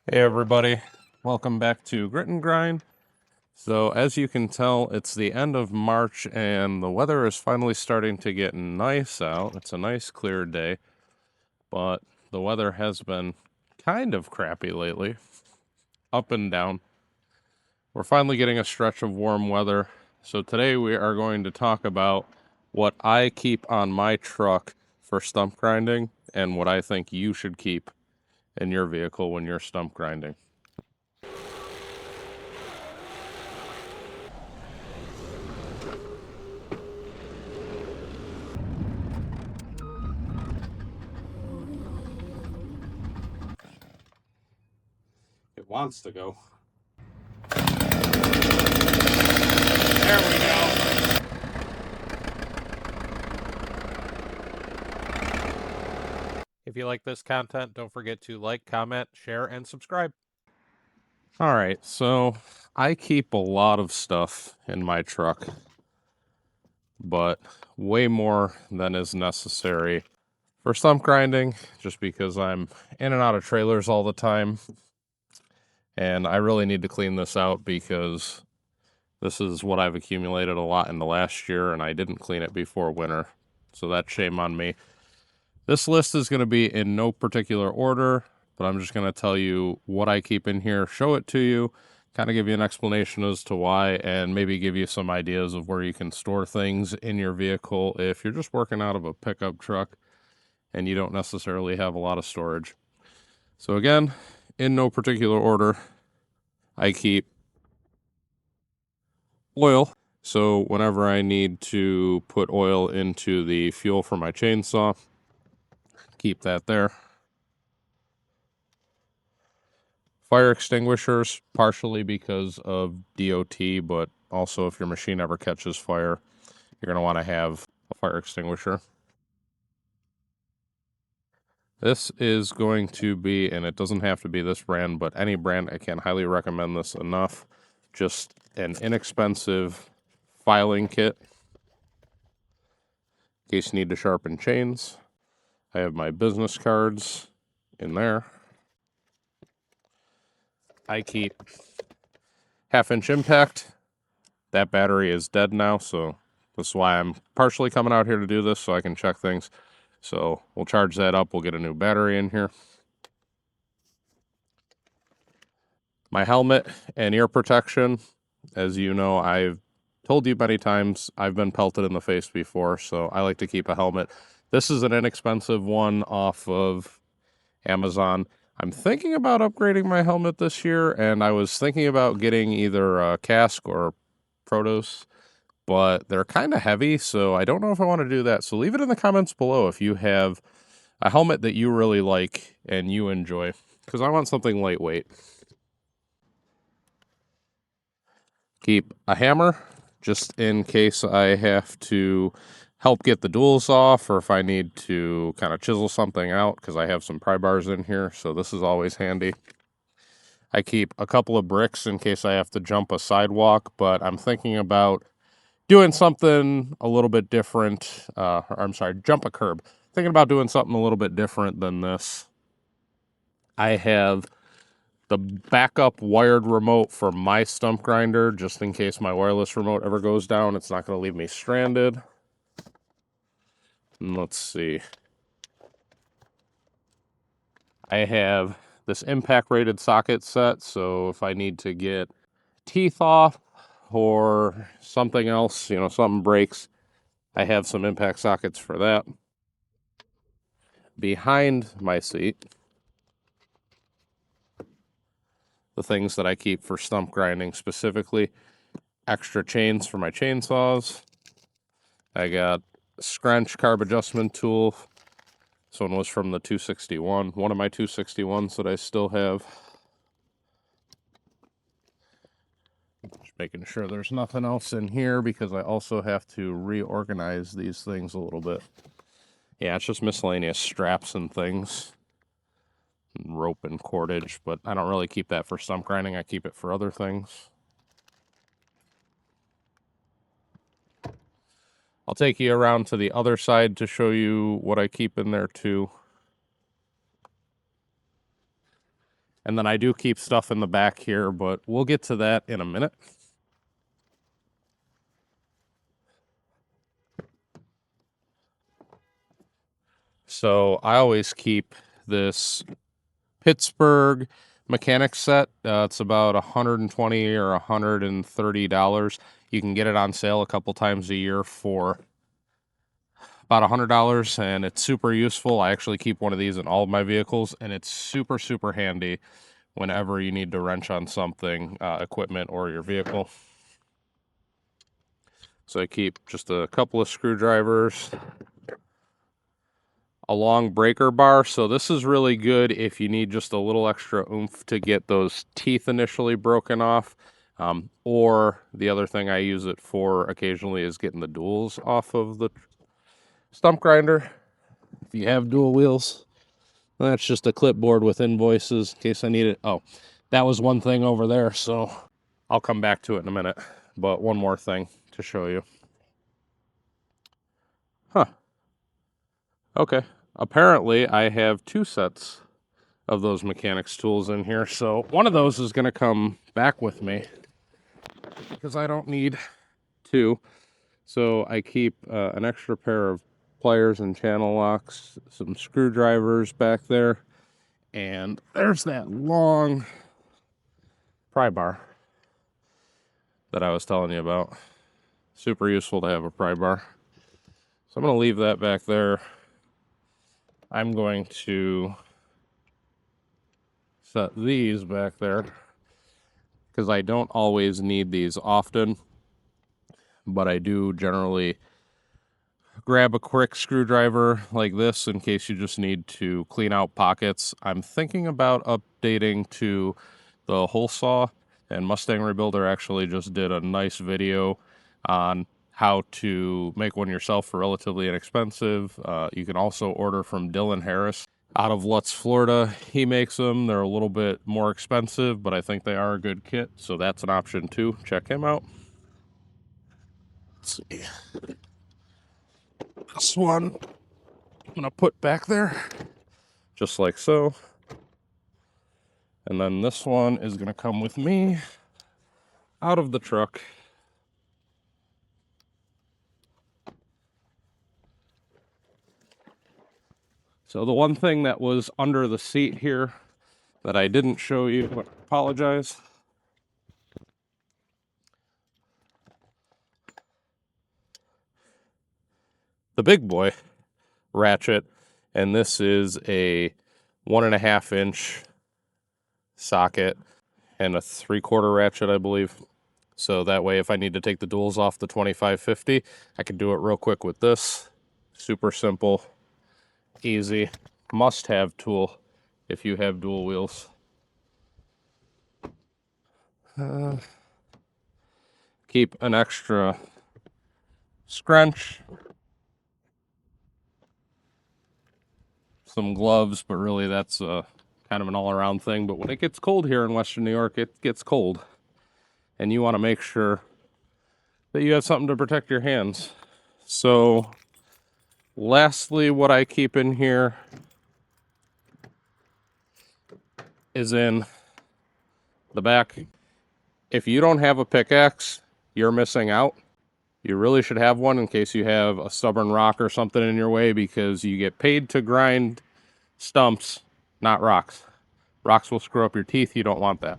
Hey everybody, welcome back to Grit and Grind. So as you can tell, it's the end of March and the weather is finally starting to get nice out. It's a nice clear day, but the weather has been kind of crappy lately, up and down. We're finally getting a stretch of warm weather. So today we are going to talk about what I keep on my truck for stump grinding and what I think you should keep in your vehicle when you're stump grinding. It wants to go. There we go. If you like this content, don't forget to like, comment, share, and subscribe. All right, so I keep a lot of stuff in my truck, but way more than is necessary for stump grinding, just because I'm in and out of trailers all the time. And I really need to clean this out because this is what I've accumulated a lot in the last year, and I didn't clean it before winter. So that's shame on me. This list is going to be in no particular order, but I'm just going to tell you what I keep in here, show it to you, kind of give you an explanation as to why, and maybe give you some ideas of where you can store things in your vehicle if you're just working out of a pickup truck and you don't necessarily have a lot of storage. So again, in no particular order, I keep oil. So whenever I need to put oil into the fuel for my chainsaw, keep that there. Fire extinguishers, partially because of DOT, but also if your machine ever catches fire, you're going to want to have a fire extinguisher. This is going to be, and it doesn't have to be this brand, but any brand, I can't highly recommend this enough. Just an inexpensive filing kit in case you need to sharpen chains. I have my business cards in there. I keep half-inch impact. That battery is dead now, so this is why I'm partially coming out here to do this, so I can check things. So we'll charge that up. We'll get a new battery in here. My helmet and ear protection. As you know, I've told you many times, I've been pelted in the face before, so I like to keep a helmet. This is an inexpensive one off of Amazon. I'm thinking about upgrading my helmet this year, and I was thinking about getting either a Kask or Protos, but they're kind of heavy, so I don't know if I want to do that. So leave it in the comments below if you have a helmet that you really like and you enjoy, because I want something lightweight. Keep a hammer, just in case I have to help get the duals off, or if I need to kind of chisel something out, because I have some pry bars in here, so this is always handy. I keep a couple of bricks in case I have to jump a sidewalk, but I'm thinking about doing something a little bit different. Jump a curb. Thinking about doing something a little bit different than this. I have the backup wired remote for my stump grinder, just in case my wireless remote ever goes down. It's not going to leave me stranded. And let's see. I have this impact rated socket set, so if I need to get teeth off or something else, something breaks, I have some impact sockets for that. Behind my seat, the things that I keep for stump grinding specifically, extra chains for my chainsaws. I got a scrunch carb adjustment tool. This one was from the 261, one of my 261s that I still have. Just making sure there's nothing else in here because I also have to reorganize these things a little bit. Yeah, it's just miscellaneous straps and things, and rope and cordage, but I don't really keep that for stump grinding. I keep it for other things. I'll take you around to the other side to show you what I keep in there too. And then I do keep stuff in the back here, but we'll get to that in a minute. So I always keep this Pittsburgh mechanics set. It's about $120 or $130. You can get it on sale a couple times a year for about $100, and it's super useful. I actually keep one of these in all of my vehicles, and it's super, super handy whenever you need to wrench on something, equipment or your vehicle. So I keep just a couple of screwdrivers, a long breaker bar. So this is really good if you need just a little extra oomph to get those teeth initially broken off. Or the other thing I use it for occasionally is getting the duals off of the stump grinder. If you have dual wheels, that's just a clipboard with invoices in case I need it. Oh, that was one thing over there, so I'll come back to it in a minute. But one more thing to show you. Huh. Okay. Apparently, I have two sets of those mechanics tools in here. So one of those is going to come back with me because I don't need two. So I keep an extra pair of pliers and channel locks, some screwdrivers back there, and there's that long pry bar that I was telling you about. Super useful to have a pry bar. So I'm going to leave that back there. I'm going to set these back there because I don't always need these often, but I do generally grab a quick screwdriver like this in case you just need to clean out pockets. I'm thinking about updating to the hole saw, and Mustang Rebuilder actually just did a nice video on how to make one yourself for relatively inexpensive. You can also order from Dylan Harris out of Lutz, Florida. He makes them. They're a little bit more expensive, but I think they are a good kit, so that's an option too. Check him out. Let's see. This one I'm gonna put back there, just like so. And then this one is gonna come with me out of the truck. So the one thing that was under the seat here that I didn't show you, I apologize. The big boy ratchet, and this is a 1.5 inch socket and a 3/4 ratchet, I believe. So that way, if I need to take the duals off the 2550, I can do it real quick with this. Super simple, easy, must-have tool if you have dual wheels. Keep an extra scrunch, some gloves, but really that's kind of an all-around thing. But when it gets cold here in Western New York, it gets cold, and you want to make sure that you have something to protect your hands. So lastly, what I keep in here is in the back. If you don't have a pickaxe, you're missing out. You really should have one in case you have a stubborn rock or something in your way, because you get paid to grind stumps, not rocks. Rocks will screw up your teeth. You don't want that.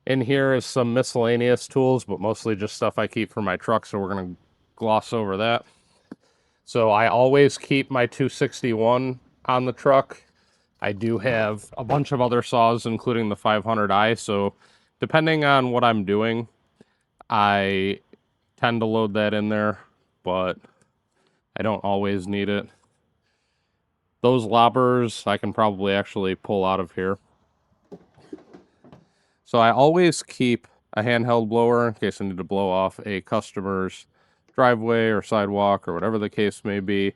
In here is some miscellaneous tools, but mostly just stuff I keep for my truck, so we're going to gloss over that. So I always keep my 261 on the truck. I do have a bunch of other saws, including the 500i, so depending on what I'm doing, I tend to load that in there, but I don't always need it. Those lobbers I can probably actually pull out of here. So I always keep a handheld blower in case I need to blow off a customer's driveway or sidewalk or whatever the case may be.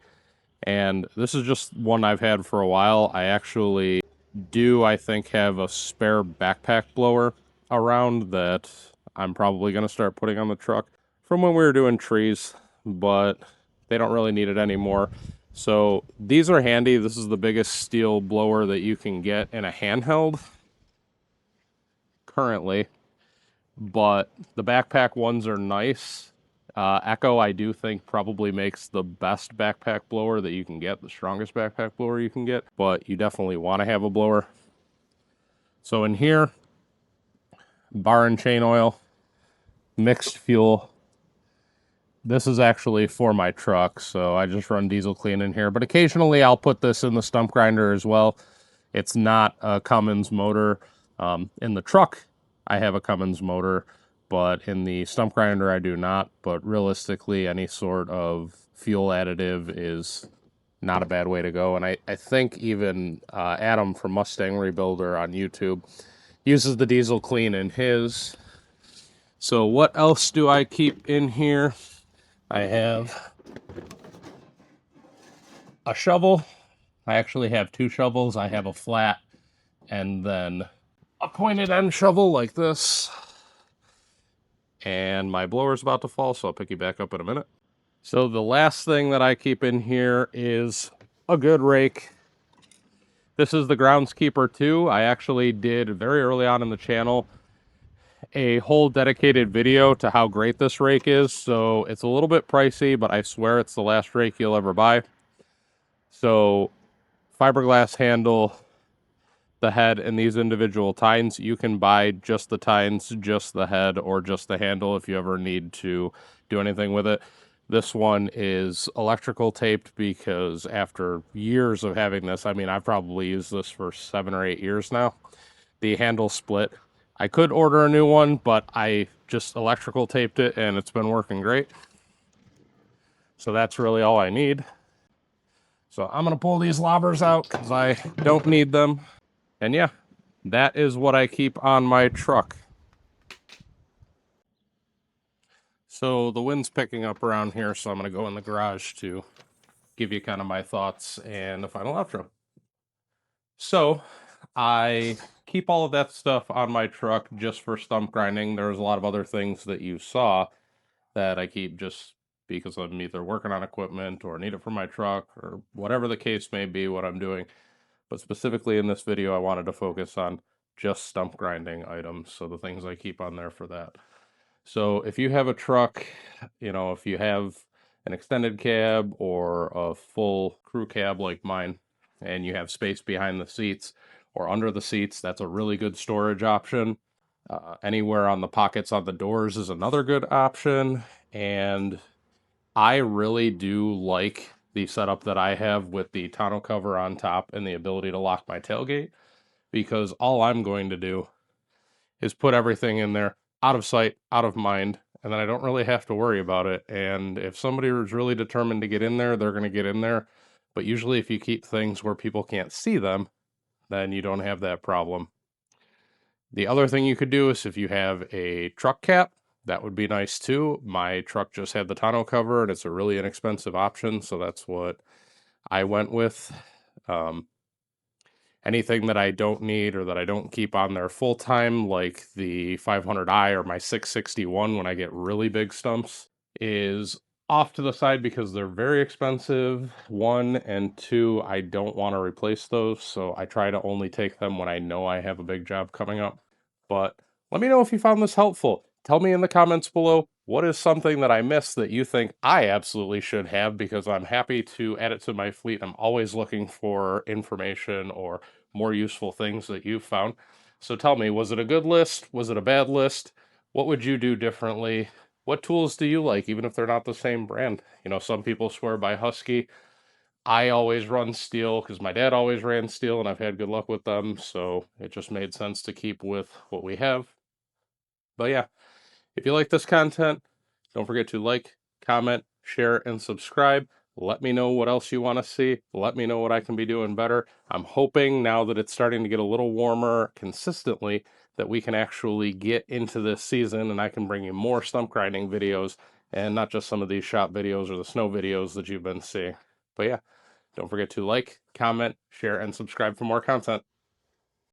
And this is just one I've had for a while. I actually do, I think, have a spare backpack blower around that I'm probably going to start putting on the truck from when we were doing trees, but they don't really need it anymore. So these are handy. This is the biggest steel blower that you can get in a handheld currently, but the backpack ones are nice. Echo, I do think, probably makes the best backpack blower that you can get, the strongest backpack blower you can get, but you definitely want to have a blower. So in here, bar and chain oil, mixed fuel. This is actually for my truck, so I just run diesel clean in here, but occasionally I'll put this in the stump grinder as well. It's not a Cummins motor. In the truck, I have a Cummins motor, but in the stump grinder, I do not. But realistically, any sort of fuel additive is not a bad way to go. And I think even Adam from Mustang Rebuilder on YouTube uses the diesel clean in his. So what else do I keep in here? I have a shovel. I actually have two shovels. I have a flat and then a pointed end shovel like this. And my blower's about to fall, so I'll pick you back up in a minute. So the last thing that I keep in here is a good rake. This is the Groundskeeper 2. I actually did very early on in the channel a whole dedicated video to how great this rake is. So it's a little bit pricey, but I swear it's the last rake you'll ever buy. So fiberglass handle, the head, and these individual tines. You can buy just the tines, just the head, or just the handle if you ever need to do anything with it. This one is electrical taped because after years of having this, I mean, I've probably used this for 7 or 8 years now. The handle split. I could order a new one, but I just electrical taped it and it's been working great. So that's really all I need. So I'm going to pull these lobbers out because I don't need them. And yeah, that is what I keep on my truck. So the wind's picking up around here, so I'm going to go in the garage to give you kind of my thoughts and a final outro. So I keep all of that stuff on my truck just for stump grinding. There's a lot of other things that you saw that I keep just because I'm either working on equipment or need it for my truck or whatever the case may be, what I'm doing. But specifically in this video, I wanted to focus on just stump grinding items, so the things I keep on there for that. So if you have a truck, you know, if you have an extended cab or a full crew cab like mine, and you have space behind the seats or under the seats, that's a really good storage option. Anywhere on the pockets on the doors is another good option. And I really do like the setup that I have with the tonneau cover on top and the ability to lock my tailgate, because all I'm going to do is put everything in there out of sight, out of mind, and then I don't really have to worry about it. And if somebody is really determined to get in there, they're going to get in there. But usually if you keep things where people can't see them, then you don't have that problem. The other thing you could do is if you have a truck cap, that would be nice too. My truck just had the tonneau cover and it's a really inexpensive option, so that's what I went with. Anything that I don't need or that I don't keep on there full time, like the 500i or my 661 when I get really big stumps, is off to the side because they're very expensive. One, and two, I don't want to replace those, so I try to only take them when I know I have a big job coming up. But let me know if you found this helpful. Tell me in the comments below, what is something that I missed that you think I absolutely should have, because I'm happy to add it to my fleet. I'm always looking for information or more useful things that you've found. So tell me, was it a good list? Was it a bad list? What would you do differently? What tools do you like, even if they're not the same brand? You know, some people swear by Husky. I always run steel because my dad always ran steel and I've had good luck with them. So it just made sense to keep with what we have. But yeah, if you like this content, don't forget to like, comment, share, and subscribe. Let me know what else you want to see. Let me know what I can be doing better. I'm hoping now that it's starting to get a little warmer consistently that we can actually get into this season and I can bring you more stump grinding videos and not just some of these shop videos or the snow videos that you've been seeing. But yeah, don't forget to like, comment, share, and subscribe for more content.